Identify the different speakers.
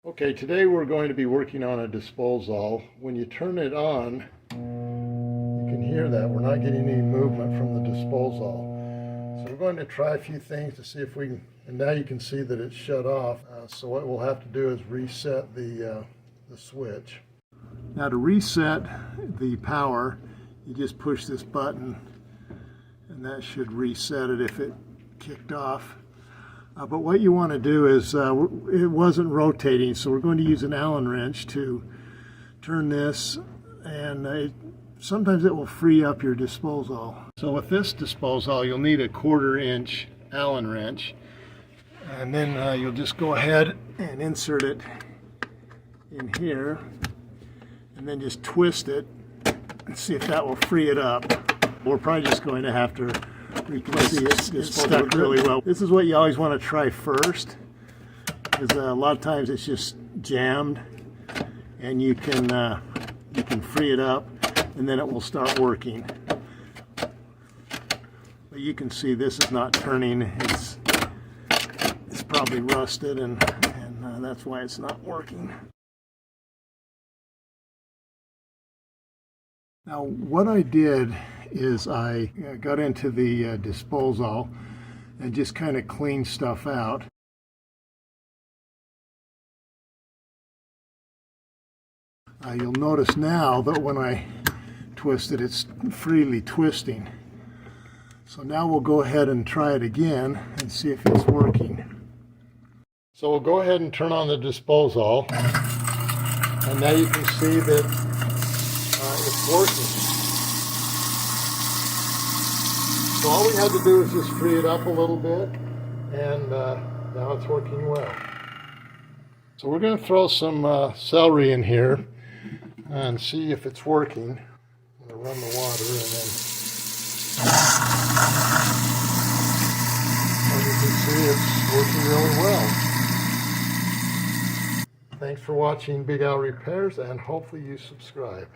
Speaker 1: Okay, today we're going to be working on a Disposal. When you turn it on, you can hear that we're not getting any movement from the Disposal. So we're going to try a few things to see if we can, and now you can see that it's shut off. So what we'll have to do is reset the switch. Now to reset the power, you just push this button and that should reset it if it kicked off. But what you want to do is, it wasn't rotating, so we're going to use an Allen wrench to turn this, and sometimes it will free up your Disposal. So with this Disposal, you'll need a 1/4 inch Allen wrench, and then you'll just go ahead and insert it in here, and then just twist it and see if that will free it up. We're probably just going to have to replace it's stuck really well. This is what you always want to try first, because a lot of times it's just jammed, and you can free it up, and then it will start working. But you can see this is not turning. It's probably rusted, and that's why it's not working. Now what I did is I got into the Disposal and just kind of cleaned stuff out. You'll notice now that when I twist it, it's freely twisting. So now we'll go ahead and try it again and see if it's working. So we'll go ahead and turn on the Disposal, and now you can see that it's working. So all we had to do is just free it up a little bit, and now it's working well. So we're going to throw some celery in here and see if it's working. I'm going to run the water, and then as you can see, it's working really well. Thanks for watching Big Al Repairs, and hopefully you subscribe.